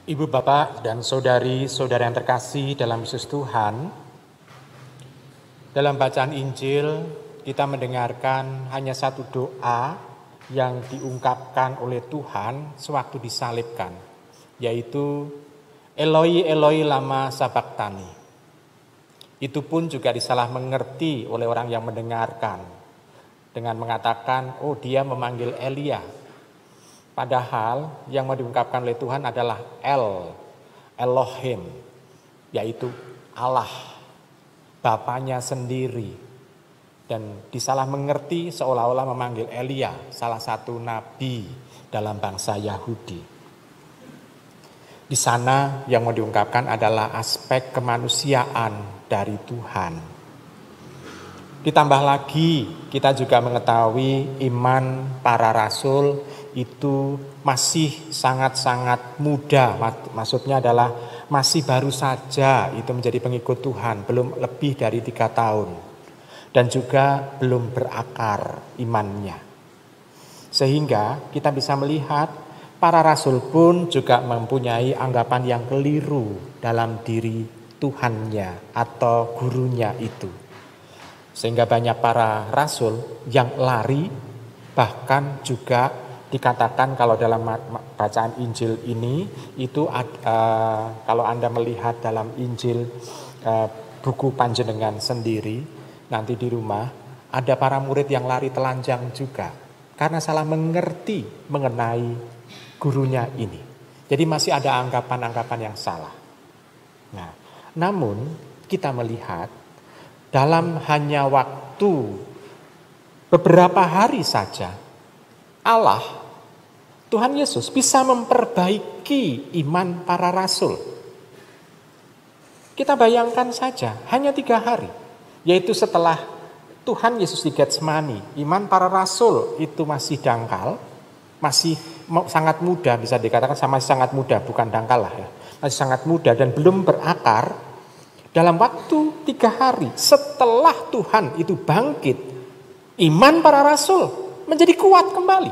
Ibu, Bapak, dan saudari-saudara yang terkasih dalam Yesus Tuhan, dalam bacaan Injil kita mendengarkan hanya satu doa yang diungkapkan oleh Tuhan sewaktu disalibkan, yaitu Eloi Eloi lama sabachthani. Itu pun juga disalah mengerti oleh orang yang mendengarkan dengan mengatakan, oh dia memanggil Elia. Padahal yang mau diungkapkan oleh Tuhan adalah Elohim, yaitu Allah, Bapanya sendiri. Dan disalah mengerti seolah-olah memanggil Elia, salah satu nabi dalam bangsa Yahudi. Di sana yang mau diungkapkan adalah aspek kemanusiaan dari Tuhan. Ditambah lagi kita juga mengetahui iman para rasul itu masih sangat-sangat muda, maksudnya adalah masih baru saja itu menjadi pengikut Tuhan, belum lebih dari 3 tahun, dan juga belum berakar imannya. Sehingga kita bisa melihat para rasul pun juga mempunyai anggapan yang keliru dalam diri Tuhannya atau gurunya itu. Sehingga banyak para rasul yang lari, bahkan juga dikatakan kalau dalam bacaan Injil ini itu kalau Anda melihat dalam Injil buku panjenengan sendiri nanti di rumah, ada para murid yang lari telanjang juga karena salah mengerti mengenai gurunya ini. Jadi masih ada anggapan-anggapan yang salah. Nah, namun kita melihat dalam hanya waktu beberapa hari saja Allah, Tuhan Yesus bisa memperbaiki iman para rasul. Kita bayangkan saja, hanya 3 hari, yaitu setelah Tuhan Yesus di Getsemani, iman para rasul itu masih dangkal, masih sangat muda, bisa dikatakan masih sangat muda, bukan dangkal lah ya, masih sangat muda dan belum berakar. Dalam waktu 3 hari setelah Tuhan itu bangkit, iman para rasul menjadi kuat kembali.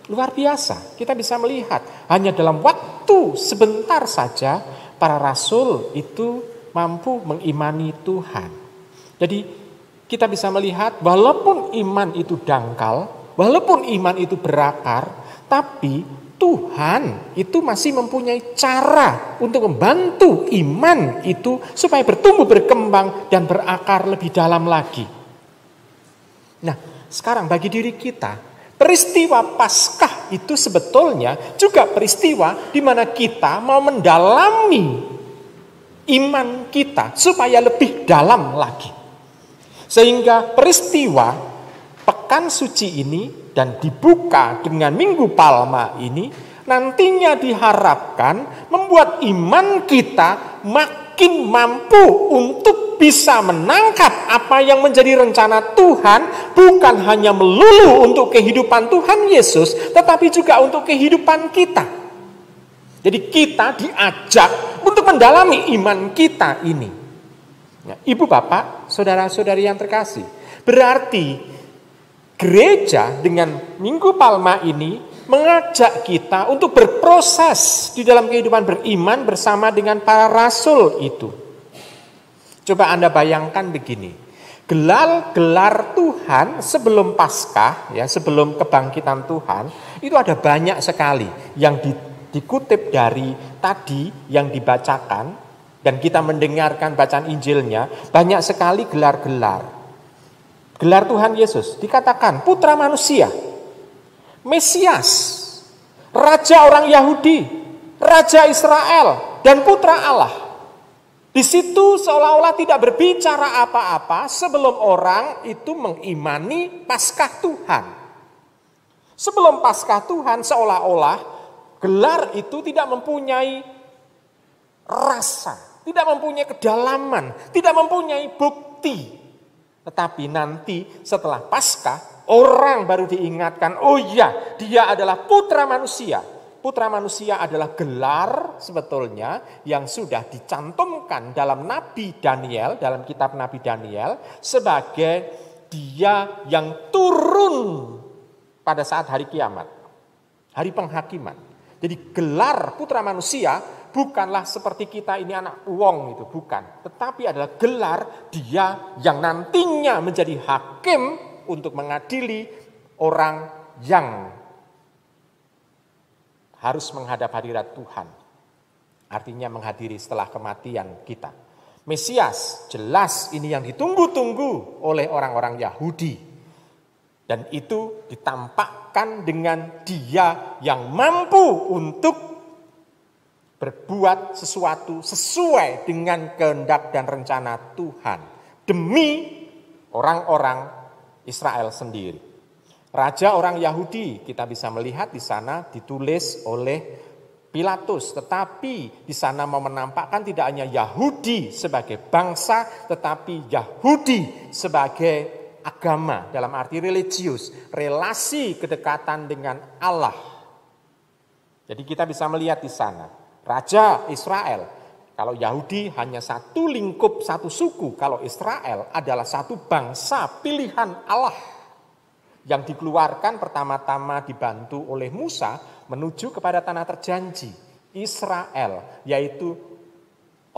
Luar biasa, kita bisa melihat hanya dalam waktu sebentar saja para rasul itu mampu mengimani Tuhan. Jadi kita bisa melihat walaupun iman itu dangkal, walaupun iman itu berakar, tapi Tuhan itu masih mempunyai cara untuk membantu iman itu supaya bertumbuh, berkembang, dan berakar lebih dalam lagi. Nah, sekarang bagi diri kita, peristiwa Paskah itu sebetulnya juga peristiwa di mana kita mau mendalami iman kita supaya lebih dalam lagi. Sehingga peristiwa Pekan Suci ini dan dibuka dengan Minggu Palma ini nantinya diharapkan membuat iman kita makin mampu untuk bisa menangkap apa yang menjadi rencana Tuhan, bukan hanya melulu untuk kehidupan Tuhan Yesus, tetapi juga untuk kehidupan kita. Jadi kita diajak untuk mendalami iman kita ini. Ya, Ibu, Bapak, saudara-saudari yang terkasih, berarti gereja dengan Minggu Palma ini mengajak kita untuk berproses di dalam kehidupan beriman bersama dengan para rasul itu. Coba Anda bayangkan begini, gelar-gelar Tuhan sebelum Paskah, ya, sebelum kebangkitan Tuhan, itu ada banyak sekali yang dikutip dari tadi yang dibacakan, dan kita mendengarkan bacaan Injilnya, banyak sekali gelar-gelar. Gelar Tuhan Yesus dikatakan Putra Manusia, Mesias, Raja orang Yahudi, Raja Israel, dan Putra Allah. Di situ seolah-olah tidak berbicara apa-apa sebelum orang itu mengimani Paskah Tuhan. Sebelum Paskah Tuhan seolah-olah gelar itu tidak mempunyai rasa, tidak mempunyai kedalaman, tidak mempunyai bukti. Tetapi nanti setelah Paskah orang baru diingatkan, oh iya, dia adalah Putra Manusia. Putra Manusia adalah gelar sebetulnya yang sudah dicantumkan dalam Nabi Daniel, dalam kitab Nabi Daniel, sebagai dia yang turun pada saat hari kiamat, hari penghakiman. Jadi gelar putra manusia bukanlah seperti kita ini anak wong itu, bukan. Tetapi adalah gelar dia yang nantinya menjadi hakim untuk mengadili orang yang harus menghadap hadirat Tuhan. Artinya menghadiri setelah kematian kita. Mesias, jelas ini yang ditunggu-tunggu oleh orang-orang Yahudi. Dan itu ditampakkan dengan dia yang mampu untuk berbuat sesuatu sesuai dengan kehendak dan rencana Tuhan. Demi orang-orang Israel sendiri. Raja orang Yahudi kita bisa melihat di sana ditulis oleh Pilatus. Tetapi di sana mau menampakkan tidak hanya Yahudi sebagai bangsa, tetapi Yahudi sebagai agama dalam arti religius, relasi kedekatan dengan Allah. Jadi kita bisa melihat di sana, Raja Israel, kalau Yahudi hanya satu lingkup, satu suku, kalau Israel adalah satu bangsa pilihan Allah yang dikeluarkan pertama-tama dibantu oleh Musa menuju kepada tanah terjanji, Israel, yaitu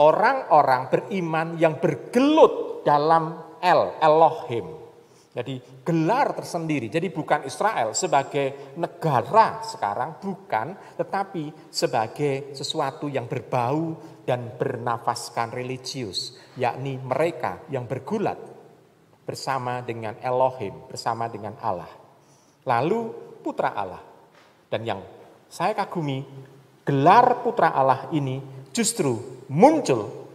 orang-orang beriman yang bergelut dalam Elohim. Jadi gelar tersendiri, jadi bukan Israel sebagai negara sekarang, bukan, tetapi sebagai sesuatu yang berbau dan bernafaskan religius, yakni mereka yang bergulat bersama dengan Elohim, bersama dengan Allah. Lalu putra Allah. Dan yang saya kagumi, gelar putra Allah ini justru muncul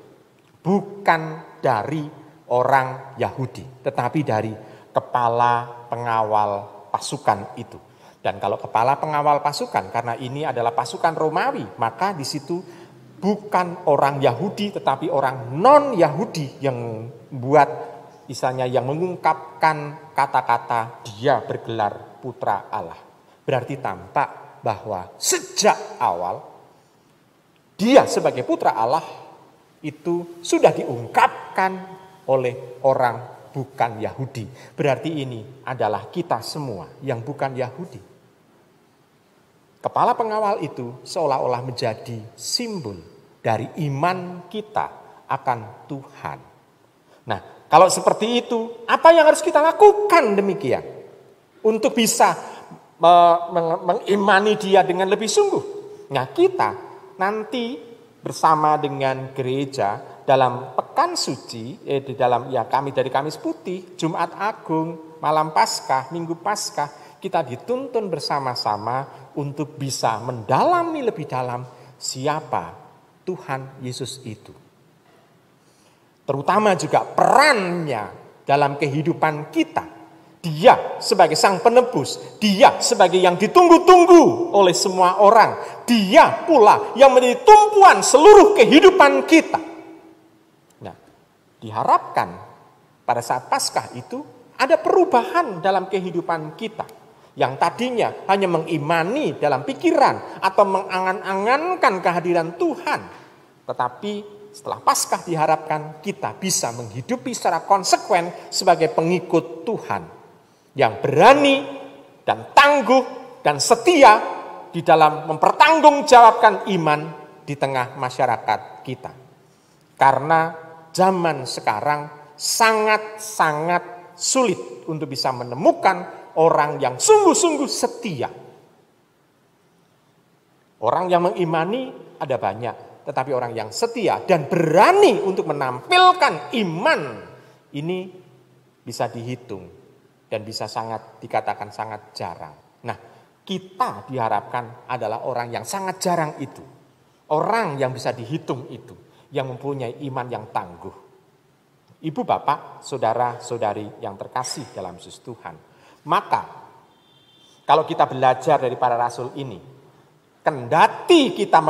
bukan dari orang Yahudi, tetapi dari kepala pengawal pasukan itu. Dan kalau kepala pengawal pasukan, karena ini adalah pasukan Romawi, maka di situ bukan orang Yahudi tetapi orang non-Yahudi yang buat misalnya yang mengungkapkan kata-kata dia bergelar putra Allah. Berarti tampak bahwa sejak awal dia sebagai putra Allah itu sudah diungkapkan oleh orang bukan Yahudi. Berarti ini adalah kita semua yang bukan Yahudi. Kepala pengawal itu seolah-olah menjadi simbol dari iman kita akan Tuhan. Nah, kalau seperti itu, apa yang harus kita lakukan demikian? Untuk bisa mengimani dia dengan lebih sungguh. Nah, kita nanti bersama dengan gereja dalam pekan suci, di dalam kami dari Kamis Putih, Jumat Agung, malam Paskah, Minggu Paskah, kita dituntun bersama-sama untuk bisa mendalami lebih dalam siapa Tuhan Yesus itu. Terutama juga perannya dalam kehidupan kita. Dia sebagai sang penebus, dia sebagai yang ditunggu-tunggu oleh semua orang. Dia pula yang menjadi tumpuan seluruh kehidupan kita. Diharapkan pada saat Paskah itu ada perubahan dalam kehidupan kita. Yang tadinya hanya mengimani dalam pikiran atau mengangan-angankan kehadiran Tuhan. Tetapi setelah Paskah diharapkan kita bisa menghidupi secara konsekuen sebagai pengikut Tuhan. Yang berani dan tangguh dan setia di dalam mempertanggungjawabkan iman di tengah masyarakat kita. Karena zaman sekarang sangat-sangat sulit untuk bisa menemukan orang yang sungguh-sungguh setia. Orang yang mengimani ada banyak, tetapi orang yang setia dan berani untuk menampilkan iman ini bisa dihitung dan bisa sangat dikatakan sangat jarang. Nah, kita diharapkan adalah orang yang sangat jarang itu. Orang yang bisa dihitung itu. Yang mempunyai iman yang tangguh. Ibu bapak, saudara-saudari yang terkasih dalam Yesus Tuhan. Maka, kalau kita belajar dari para rasul ini, kendati kita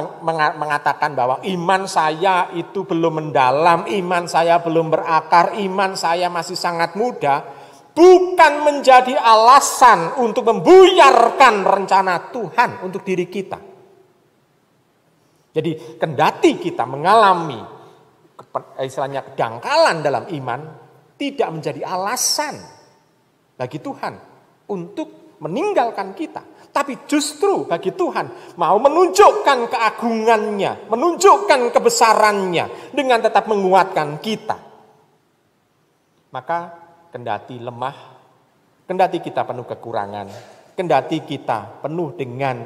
mengatakan bahwa iman saya itu belum mendalam, iman saya belum berakar, iman saya masih sangat muda, bukan menjadi alasan untuk membuyarkan rencana Tuhan untuk diri kita. Jadi kendati kita mengalami istilahnya kedangkalan dalam iman, tidak menjadi alasan bagi Tuhan untuk meninggalkan kita. Tapi justru bagi Tuhan mau menunjukkan keagungannya, menunjukkan kebesarannya dengan tetap menguatkan kita. Maka kendati lemah, kendati kita penuh kekurangan, kendati kita penuh dengan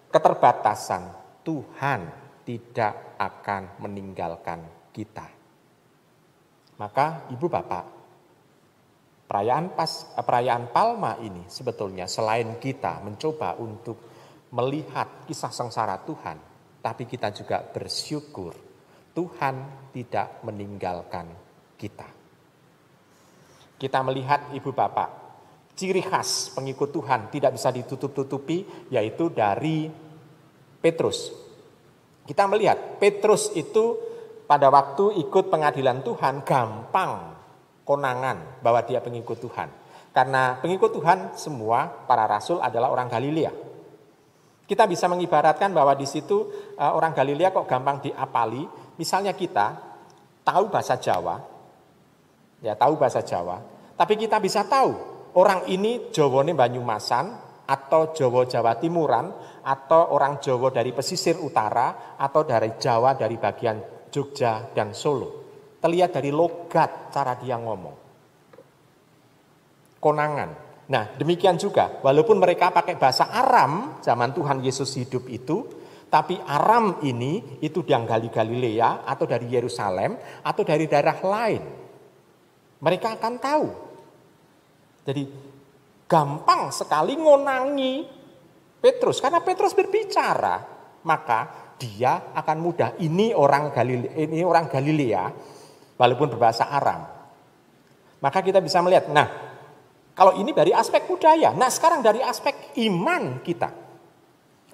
keterbatasan, Tuhan tidak akan meninggalkan kita. Maka Ibu Bapak, perayaan Palma ini sebetulnya selain kita mencoba untuk melihat kisah sengsara Tuhan, tapi kita juga bersyukur Tuhan tidak meninggalkan kita. Kita melihat Ibu Bapak, ciri khas pengikut Tuhan tidak bisa ditutup-tutupi, yaitu dari Petrus. Kita melihat Petrus itu pada waktu ikut pengadilan Tuhan gampang konangan bahwa dia pengikut Tuhan. Karena pengikut Tuhan semua para rasul adalah orang Galilea. Kita bisa mengibaratkan bahwa di situ orang Galilea kok gampang diapali. Misalnya kita tahu bahasa Jawa, ya tahu bahasa Jawa, tapi kita bisa tahu orang ini Jawane Banyumasan atau Jawa Jawa Timuran atau orang Jawa dari pesisir utara atau dari Jawa dari bagian Jogja dan Solo. Terlihat dari logat cara dia ngomong. Konangan. Nah, demikian juga walaupun mereka pakai bahasa Aram zaman Tuhan Yesus hidup itu, tapi Aram ini itu dari Galilea atau dari Yerusalem atau dari daerah lain. Mereka akan tahu. Jadi gampang sekali ngonangi Petrus karena Petrus berbicara, maka dia akan mudah. Ini orang Galilea walaupun berbahasa Aram. Maka kita bisa melihat, nah kalau ini dari aspek budaya, nah sekarang dari aspek iman kita.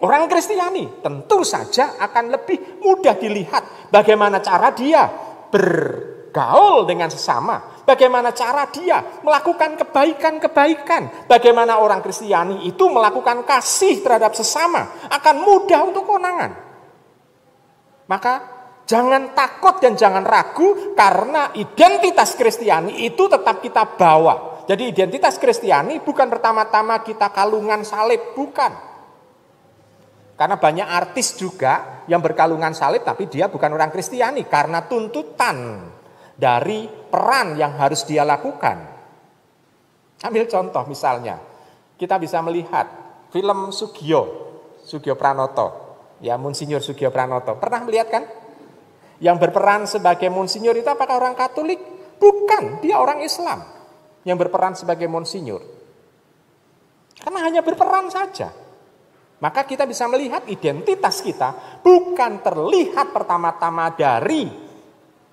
Orang Kristiani tentu saja akan lebih mudah dilihat bagaimana cara dia bergaul dengan sesama, bagaimana cara dia melakukan kebaikan-kebaikan, bagaimana orang Kristiani itu melakukan kasih terhadap sesama, akan mudah untuk konangan. Maka jangan takut dan jangan ragu karena identitas Kristiani itu tetap kita bawa. Jadi identitas Kristiani bukan pertama-tama kita kalungan salib, bukan. Karena banyak artis juga yang berkalungan salib tapi dia bukan orang Kristiani karena tuntutan dari peran yang harus dia lakukan. Ambil contoh misalnya, kita bisa melihat film Sugio Pranoto, ya Monsinyur Sugio Pranoto. Pernah melihat kan? Yang berperan sebagai Monsinyur itu apakah orang Katolik? Bukan, dia orang Islam yang berperan sebagai Monsinyur. Karena hanya berperan saja. Maka kita bisa melihat identitas kita bukan terlihat pertama-tama dari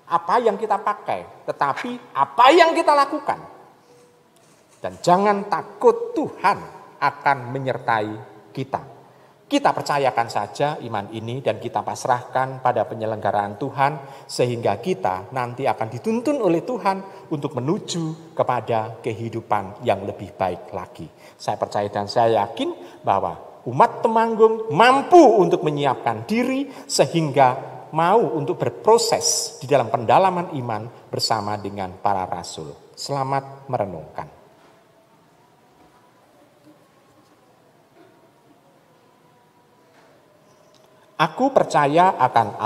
apa yang kita pakai, tetapi apa yang kita lakukan. Dan jangan takut, Tuhan akan menyertai kita. Kita percayakan saja iman ini dan kita pasrahkan pada penyelenggaraan Tuhan sehingga kita nanti akan dituntun oleh Tuhan untuk menuju kepada kehidupan yang lebih baik lagi. Saya percaya dan saya yakin bahwa umat Temanggung mampu untuk menyiapkan diri sehingga mau untuk berproses di dalam pendalaman iman bersama dengan para rasul. Selamat merenungkan. Aku percaya akan Allah.